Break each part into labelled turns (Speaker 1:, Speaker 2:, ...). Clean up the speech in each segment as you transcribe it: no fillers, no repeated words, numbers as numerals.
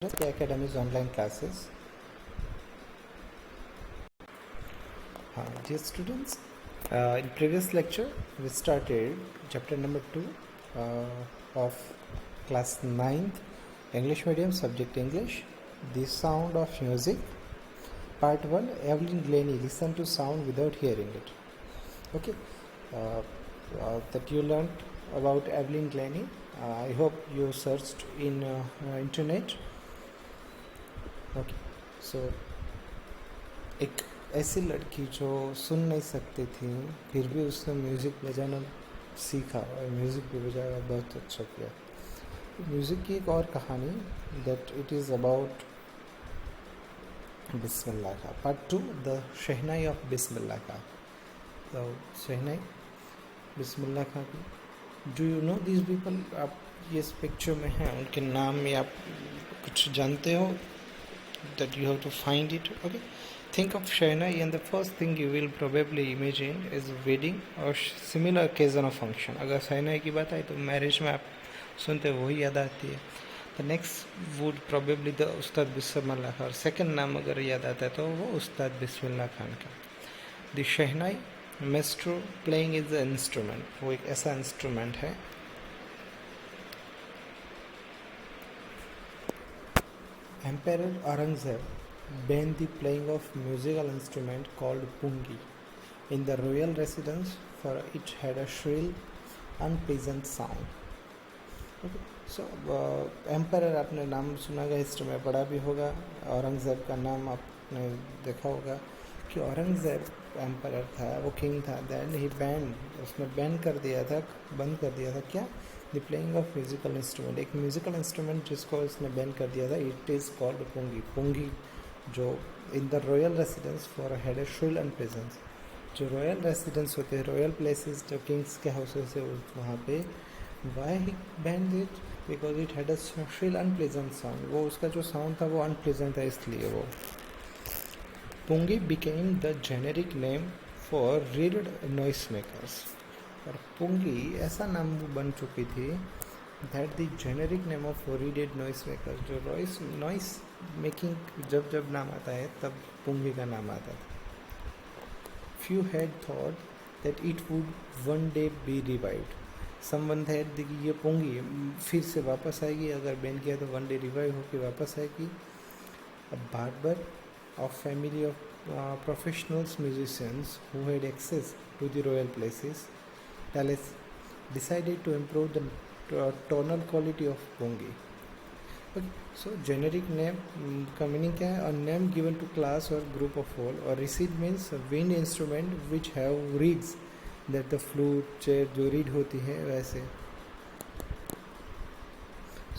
Speaker 1: The Academy's online classes. Dear students, in previous lecture we started chapter number 2 of class 9th English medium subject English, the sound of music. Part 1, Evelyn Glennie, listen to sound without hearing it. Okay, that you learned about Evelyn Glennie. I hope you searched in internet. Okay so एक ऐसी लड़की जो सुन नहीं सकती थी फिर भी उसने म्यूज़िक बजाना सीखा और म्यूज़िक भी बजाना बहुत अच्छा किया. म्यूज़िक की एक और कहानी दैट इट इज़ अबाउट बिस्मिल्लाह का पार्ट 2, द शहनाई ऑफ बिस्मिल्लाह का. तो शहनाई बिस्मिल्लाह का की do you know this people. आप ये इस पिक्चर में हैं, उनके नाम में आप कुछ जानते हो that you have to find it. Okay, think of Shahnai and the first thing you will probably imagine is a wedding or similar occasion or function. अगर शहनाई की बात आई तो मैरिज में आप सुनते हो वही याद आती है. The next would probably the Ustad Bismillah Khan. Second नाम अगर याद आता है तो वो उस्ताद बिस्मिल्लाह खान का. The shehnai maestro playing is the instrument. वो एक ऐसा इंस्ट्रूमेंट है. Emperor Aurangzeb banned the playing of musical instrument called pungi in the royal residence for it had a shrill, unpleasant sound. Okay. So Emperor आपने नाम सुना होगा, history में पढ़ा भी होगा. औरंगज़ेब का नाम आपने देखा होगा कि औरंगज़ेब एम्परर था, वो किंग था. दैन ही बैंड, उसने बैन कर दिया था, बंद कर दिया था क्या, the playing of musical instrument. एक म्यूजिकल इंस्ट्रूमेंट जिसको उसने बैन कर दिया था, इट इज़ कॉल्ड पुंगी. पुंगी जो in the royal residence for had a shrill and presence. जो रॉयल रेसिडेंस होते हैं, रॉयल प्लेसेस जो किंग्स के हाउसेस है वहाँ पे, why he band it because it had a shrill unpleasant sound. वो उसका जो साउंड था वो अनप्लेजेंट था, इसलिए वो. Pungi became the generic name for reed noise makers. और पुंगी ऐसा नाम बन चुकी थी that the generic name of readed noise maker. जो नॉइस मेकिंग जब जब नाम आता है तब पुंगी का नाम आता था. Few had thought that it would one day B revived. Someone had कि ये पुंगी फिर से वापस आएगी, अगर बैन किया तो वन डे रिवाइव होकर वापस आएगी. अब barber of family of professional musicians who had access to the royal palace decided to improve the tonal quality of pungi. Okay, so generic name का meaning क्या है? A name given to class or group of all, or reed means a wind instrument which have reeds, that the flute, chair जो reed होती है वैसे.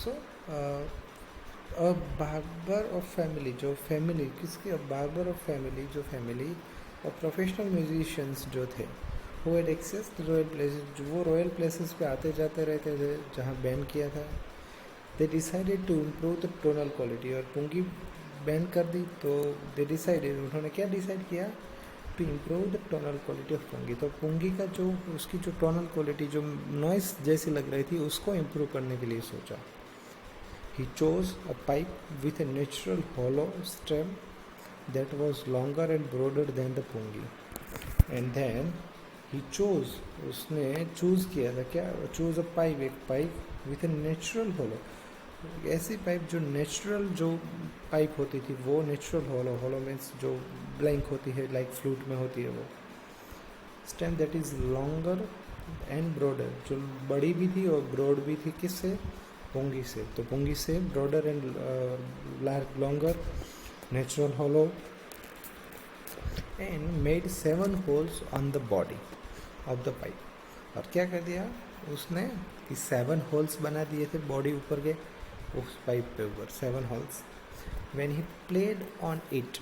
Speaker 1: So a barber of family, जो family किसकी, अ barber of family, जो family और professional musicians जो थे, वो हैड एक्सेस रॉयल प्लेसेस, जो वो रॉयल प्लेसेस पे आते जाते रहते थे जहाँ बैन किया था. They decided to improve the tonal quality. और पुंगी बैन कर दी तो दे डिसाइडेड, उन्होंने क्या डिसाइड किया, to improve the tonal quality of pungi. तो पुंगी का जो उसकी जो टोनल क्वालिटी जो नॉइस जैसी लग रही थी उसको इम्प्रूव करने के लिए सोचा. He chose a pipe with a natural hollow stem that was longer and broader than the pungi. And then he chose, उसने चूज़ किया था क्या, चूज़ अ पाइप, एक पाइप विथ ए नेचुरल होलो. ऐसी पाइप जो नेचुरल जो पाइप होती थी वो नेचुरल होलो. होलो मीन्स जो ब्लैंक होती है, लाइक फ्लूट में होती है वो. Stem that is longer and broader, जो बड़ी भी थी और ब्रॉड भी थी. किससे, पुंगी से. तो पुंगी से broader and longer, natural hollow, and made 7 holes on the body of the pipe. और क्या कर दिया उसने, 7 होल्स बना दिए थे बॉडी ऊपर के उस पाइप पे ऊपर 7 holes. When he played on it,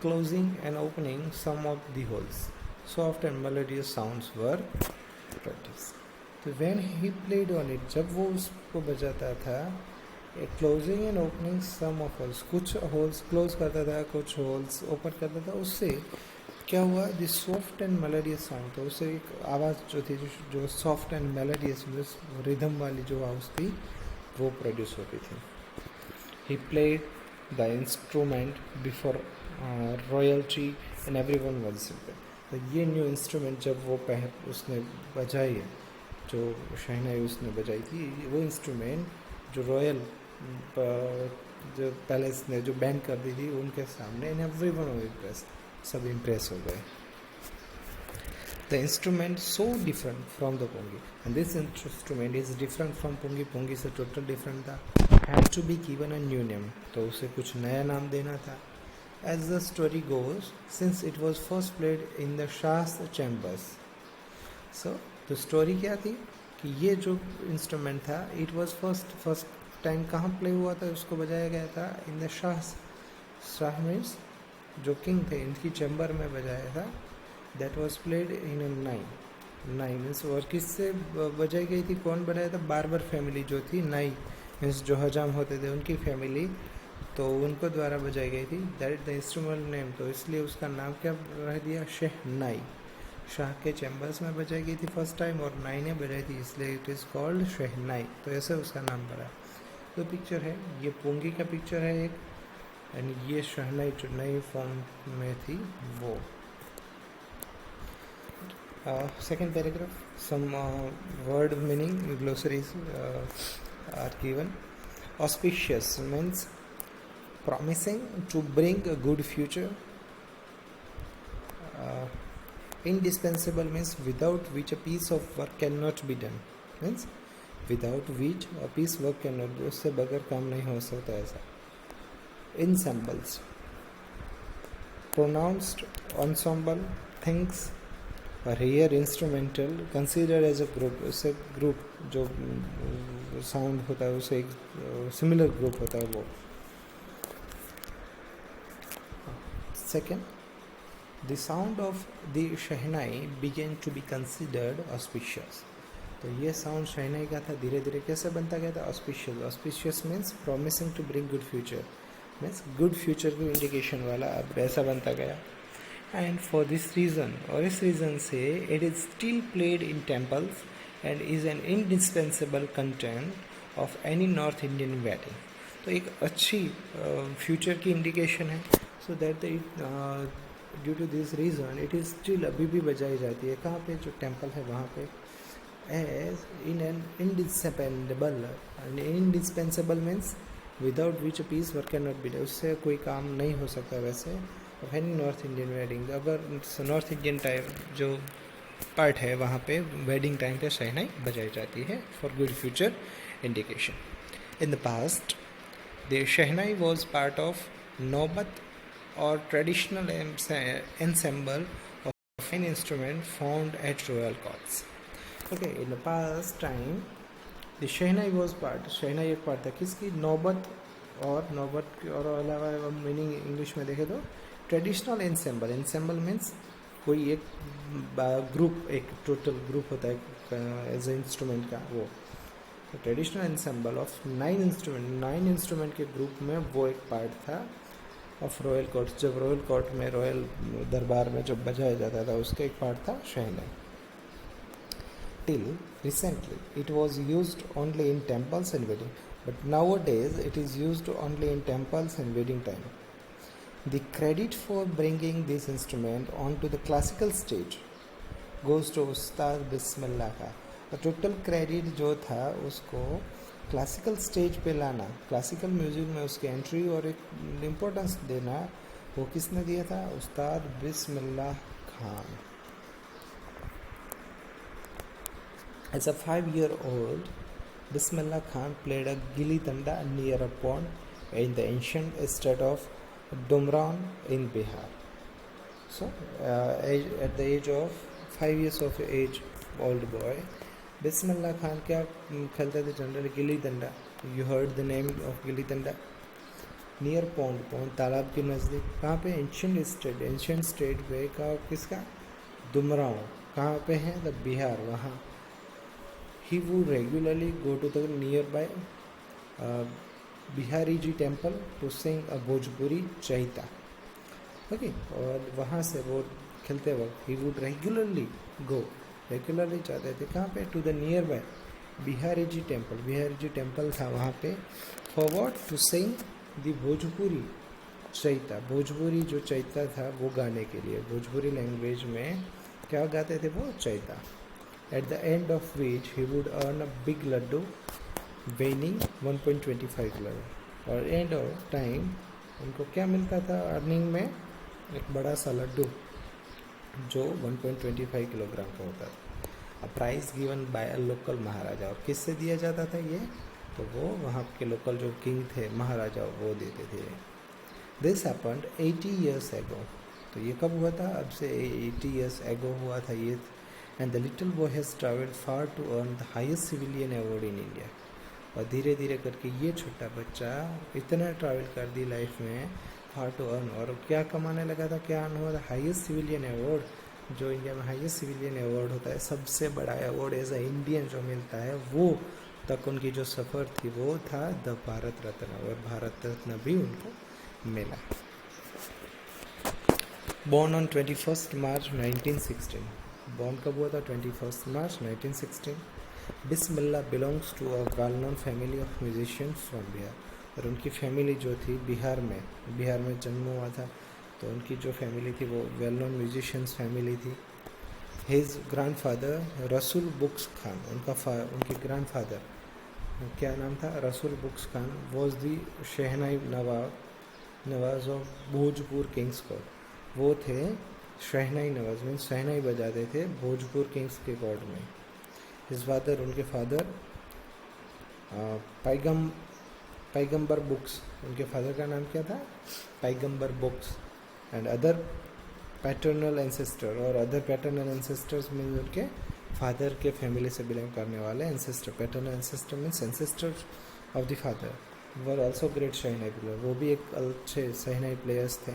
Speaker 1: closing and opening some of the holes, soft and melodious sounds were produced. तो when he played on it, जब वो उसको बजाता था, closing and opening some of holes, कुछ holes close करता था, कुछ होल्स ओपन करता था, उससे क्या हुआ, the soft and melodious sound. तो उससे एक आवाज़ जो थी जो सॉफ्ट एंड मेलोडियस रिदम वाली जो आवाज़ थी वो प्रोड्यूस होती थी. He played the instrument before royalty and everyone worshipped him. तो ये न्यू इंस्ट्रूमेंट जब वो उसने बजाई है, जो शहनाई उसने बजाई थी, वो इंस्ट्रूमेंट जो रॉयल जो पैलेस ने जो बैंड कर दी थी उनके सामने, एंड एवरीवन वाज इम्प्रेस, सब इम्प्रेस हो गए. The instrument so different from the pungi, and this instrument is different from pungi. Pungi से total different था. Had to be given a new name, तो उसे कुछ नया नाम देना था. As the story goes, since it was first played in the Shah's chambers, so the story क्या थी कि ये जो इंस्ट्रूमेंट था, it was first टाइम कहाँ प्ले हुआ था, उसको बजाया गया था इन द शाह मीन्स जो किंग थे, इनकी चैम्बर में बजाया था. दैट वाज प्लेड इन नाई मीन्स, और किससे बजाई गई थी, कौन बनाया था, बार्बर फैमिली जो थी, नाई मीन्स जो हजाम होते थे उनकी फैमिली, तो उनको द्वारा बजाई गई थी. दैट द इंस्ट्रूमेंट नेम, तो इसलिए उसका नाम क्या रह दिया, शहनाई. शाह के चैम्बर्स में बजाई गई थी फर्स्ट टाइम, और नाई ने बजाई थी, इसलिए इट इज़ कॉल्ड शहनाई. तो ऐसे उसका नाम पड़ा. तो पिक्चर है, ये पुंगी का पिक्चर है एक, एंड ये शहनाई जो नई फॉर्म में थी वो. Second paragraph, some word meaning glossaries are given. Auspicious means promising to bring a good future. Indispensable means without which a piece of work cannot be done, means without which a piece work cannot be, उससे बगैर काम नहीं हो सकता ऐसा. Ensembles, pronounced ensemble, things और here instrumental considered as a group, उससे group जो साउंड होता है उसे एक सिमिलर ग्रुप होता है वो. Second, the sound of the shehnai began to be considered auspicious. तो ये साउंड शहनाई का था, धीरे धीरे कैसे बनता गया था, auspicious. Auspicious means promising to bring good future, means good future को इंडिकेशन वाला, अब ऐसा बनता गया. And for this reason, और इस रीज़न से it is still played in temples and is an indispensable content of any North Indian wedding. तो एक अच्छी फ्यूचर की इंडिकेशन है. So that it due to this reason it is still अभी भी बजाई जाती है. कहाँ पे, जो टेम्पल है वहाँ पे. As in an indispensable, indispensable means without which a piece work can not be, उससे कोई काम नहीं हो सकता वैसे. एनी नॉर्थ इंडियन वेडिंग, अगर नॉर्थ इंडियन टाइप जो पार्ट है वहाँ पे वेडिंग टाइम पे शहनाई बजाई जाती है for good future indication. In the past the shehnai was part of नौबत और traditional ensemble of an instrument found at royal courts. Okay, in the past time the shehnai was part, शहनाई एक part था किसकी, नौबत और अलावा meaning English में देखे तो ट्रेडिशनल ensemble. ensemble मीन्स कोई एक ग्रुप, एक टोटल ग्रुप होता है एज ए इंस्ट्रूमेंट का वो. ट्रेडिशनल ensemble ऑफ 9 इंस्ट्रूमेंट के ग्रुप में वो एक पार्ट था ऑफ रॉयल कोर्ट. जब रॉयल कोर्ट में, रॉयल दरबार में जब बजाया जाता था उसका एक पार्ट था शहनाई. Till recently it was used only in temples and wedding, but nowadays it is used only in temples and wedding time. The credit for bringing this instrument onto the classical stage goes to Ustad बिस्मिल्लाह का. Total credit जो था उसको classical stage पे लाना, classical music में उसकी entry और एक इम्पोर्टेंस देना, वो किसने दिया था, उस्ताद Bismillah Khan. As a 5-year-old, Bismillah Khan played a gilli danda near a pond in the ancient state of Dumran in Bihar. So, at the age of 5 years of age, old boy, Bismillah Khan क्या खेलते थे generally, gilli danda. You heard the name of gilli danda. Near pond तालाब के नज़दीक. कहाँ पे, ancient state पे का किसका, दुमराव. कहाँ पे है, द बिहार, वहाँ. He would regularly go to the nearby Bihari Ji temple to sing a Bhojpuri Chaita. Okay, और वहाँ से वो खेलते वक्त he would regularly जाते थे कहाँ पे, to the nearby Bihari Ji temple. Bihari ji temple था वहाँ पे. For what? To sing दी भोजपुरी चैता, भोजपुरी जो चैता था वो गाने के लिए, भोजपुरी लैंग्वेज में क्या गाते थे वो चैता। At the end of which he would earn a big laddu weighing 1.25 crore. और एंड ऑफ टाइम उनको क्या मिलता था अर्निंग में, एक बड़ा सा लड्डू जो 1.25 किलोग्राम का होता था। A prize given by a local maharaja. और किससे दिया जाता था ये, तो वो वहाँ के लोकल जो किंग थे, महाराजा, वो देते थे। This happened 80 years ago। तो ये कब हुआ था, अब से 80 years ago हुआ था ये। And the little boy has travelled far to earn the highest civilian award in India. और धीरे धीरे करके ये छोटा बच्चा इतना ट्रैवल कर दी लाइफ में, फार टू अर्न, और क्या कमाने लगा था, क्या अर्न हुआ था, हाईएस्ट सिविलियन अवार्ड। जो इंडिया में हाईएस्ट सिविलियन अवार्ड होता है, सबसे बड़ा अवार्ड एज अ इंडियन जो मिलता है, वो तक उनकी जो सफ़र थी वो था द भारत रत्न। और भारत रत्न भी उनको मिला। Born on 21 March 1916। बॉर्न कब हुआ था, 21 March 1916। Bismillah belongs to a well known family of musicians from Bihar. और उनकी फैमिली जो थी बिहार में जन्म हुआ था, तो उनकी जो फैमिली थी वो वेल नोन म्यूजिशियंस फैमिली थी। हिज ग्रैंडफादर रसूल बुक्स खान, उनके ग्रैंडफादर क्या नाम था, रसूल books Khan was the shehnai Nawaz of Bhojpur Kings court. वो थे शहनाई नवाज, मीन शहनाई बजाते थे भोजपुर किंग्स के कोर्ट में। हिज फादर, उनके फादर पैगंबर बुक्स, उनके फादर का नाम क्या था, पैगंबर books. And other paternal ancestor, और अदर पैटर्नल एंसेस्टर्स मीन उनके फादर के फैमिली से बिलोंग करने वाले ancestor. Paternal ancestor means ancestor of the father were also great shehnai player. वो भी एक अच्छे शहनाई प्लेयर्स थे।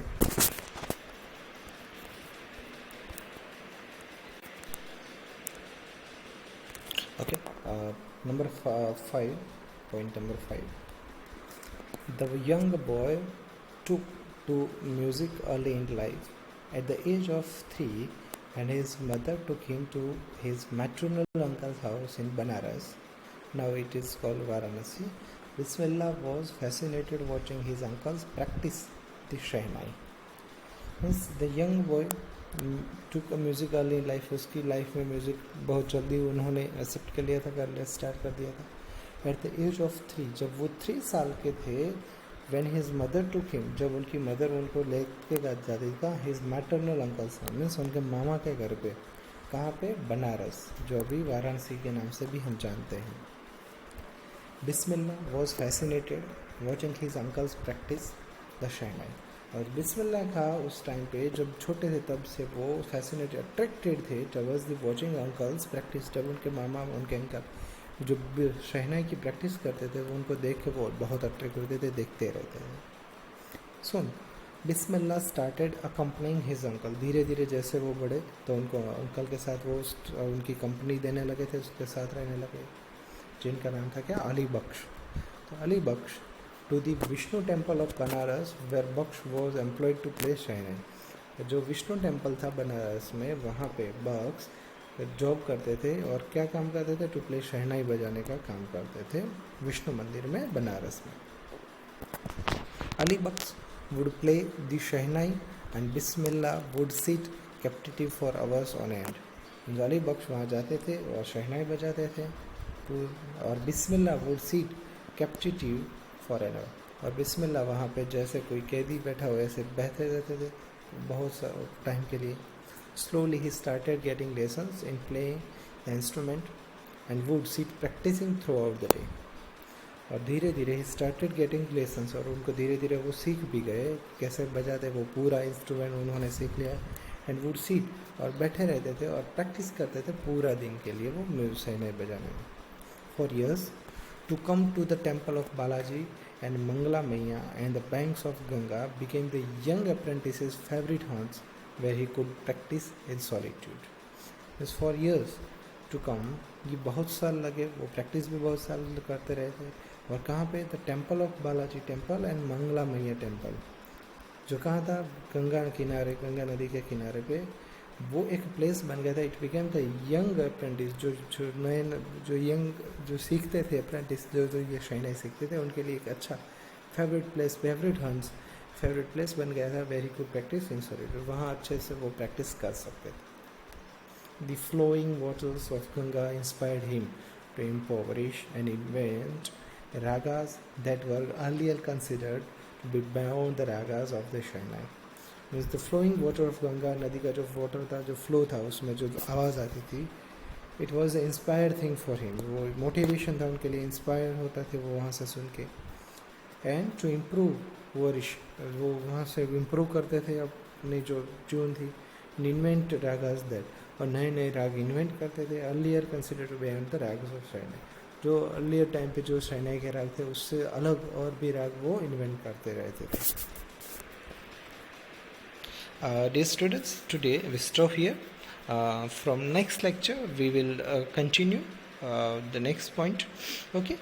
Speaker 1: Okay, number 5, point number 5. The young boy took to music early in life. At the age of 3, and his mother took him to his maternal uncle's house in Banaras. Now it is called Varanasi. Bismillah was fascinated watching his uncles practice the Shehnai. Means the young boy took a music early in life। उसकी life में music बहुत जल्दी उन्होंने accept कर लिया था, करना start कर दिया था। एट द एज ऑफ 3, जब वो 3 साल के थे, when his mother took him, जब उनकी मदर उनको ले के जाती था हिज मैटरनल अंकल्स, मीन्स उनके मामा के घर पे। कहाँ पे, बनारस, जो अभी वाराणसी के नाम से भी हम जानते हैं। Bismillah was fascinated watching his uncles practice the shehnai. और बिस्मिल्लाह था उस टाइम पे, जब छोटे थे तब से वो फैसिनेटेड, अट्रैक्टेड थे towards the watching uncles practice. जब उनके मामा, उनके अंकल जो शहनाई की प्रैक्टिस करते थे, वो उनको देख के वो बहुत अट्रैक्ट होते थे, देखते रहते थे। सुन, बिस्मिल्लाह स्टार्टेड अकम्पनिंग हिज अंकल। धीरे धीरे जैसे वो बढ़े तो उनको अंकल के साथ वो उनकी कंपनी देने लगे थे, उसके साथ रहने लगे, जिनका नाम था क्या, अली बख्श। तो Ali Bakhsh to the Vishnu temple of Banaras where Bakhsh was employed to play shehnai. जो विष्णु टेम्पल था बनारस में, वहाँ पे बख्श जॉब करते थे और क्या काम करते थे, टू प्ले शहनाई बजाने का काम करते थे विष्णु मंदिर में बनारस में। Ali Bakhsh would play the shehnai and Bismillah would sit captive for hours on end. Ali Bakhsh वहाँ जाते थे और शहनाई बजाते थे, और Bismillah would sit captive for an hour. और बिस्मिल्लाह वहाँ पे जैसे कोई कैदी बैठा हो ऐसे बहते रहते थे बहुत सा टाइम के लिए। स्लोली ही started getting lessons in playing the instrument and would sit practising throughout the day. और धीरे धीरे ही स्टार्टेड गेटिंग लेसन्स, और उनको धीरे धीरे वो सीख भी गए कैसे बजाते, वो पूरा इंस्ट्रूमेंट उन्होंने सीख लिया। एंड वुड सीट, और बैठे रहते थे और प्रैक्टिस करते थे पूरा दिन के लिए वो शहनाई बजाने में। For years to come to the temple of Balaji and Mangala Maiya and the banks of Ganga became the young apprentice's favorite haunts where he could practice in solitude. This for years to come, ये बहुत साल लगे, वो practice भी बहुत साल करते रहे थे। और कहाँ पे, the temple of Balaji temple and Mangala Maiya temple, जो कहाँ था, गंगा किनारे, गंगा नदी के किनारे पे वो एक प्लेस बन गया था। It became the young apprentice, जो नए जो यंग जो सीखते थे अप्रेंटिस, जो ये शहनाई सीखते थे, उनके लिए एक अच्छा फेवरेट प्लेस बन गया था very good practice in solitude, वहाँ अच्छे से वो प्रैक्टिस कर सकते थे. The flowing waters of Ganga inspired him to impoverish and invent ragas that were earlier considered to be beyond the ragas of the Shahnai. Means the flowing water of Ganga, नदी का जो water था, जो flow था, उसमें जो आवाज़ आती थी, it was an inspired thing for him. वो motivation था उनके लिए, inspired होता थे वो वहाँ से सुन के. And to improve वो वहाँ से improve करते थे अपनी जो ट्यून थी, invent ragas that, और नए नए राग इन्वेंट करते थे. Earlier consider to beyond the ragas of shehnai, जो अर्लियर टाइम पे जो शहनाई के राग थे उससे अलग और भी राग वो इन्वेंट करते रहते थे. Dear students, today we stop here. From next lecture we will continue the next point. Okay.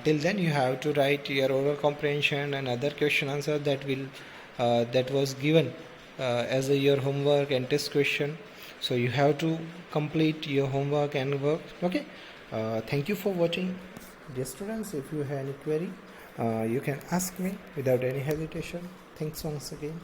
Speaker 1: Till then you have to write your oral comprehension and other question answer that was given as your homework and test question. So you have to complete your homework and work. Okay. Thank you for watching. Dear students, if you have any query, you can ask me without any hesitation. Thanks once again.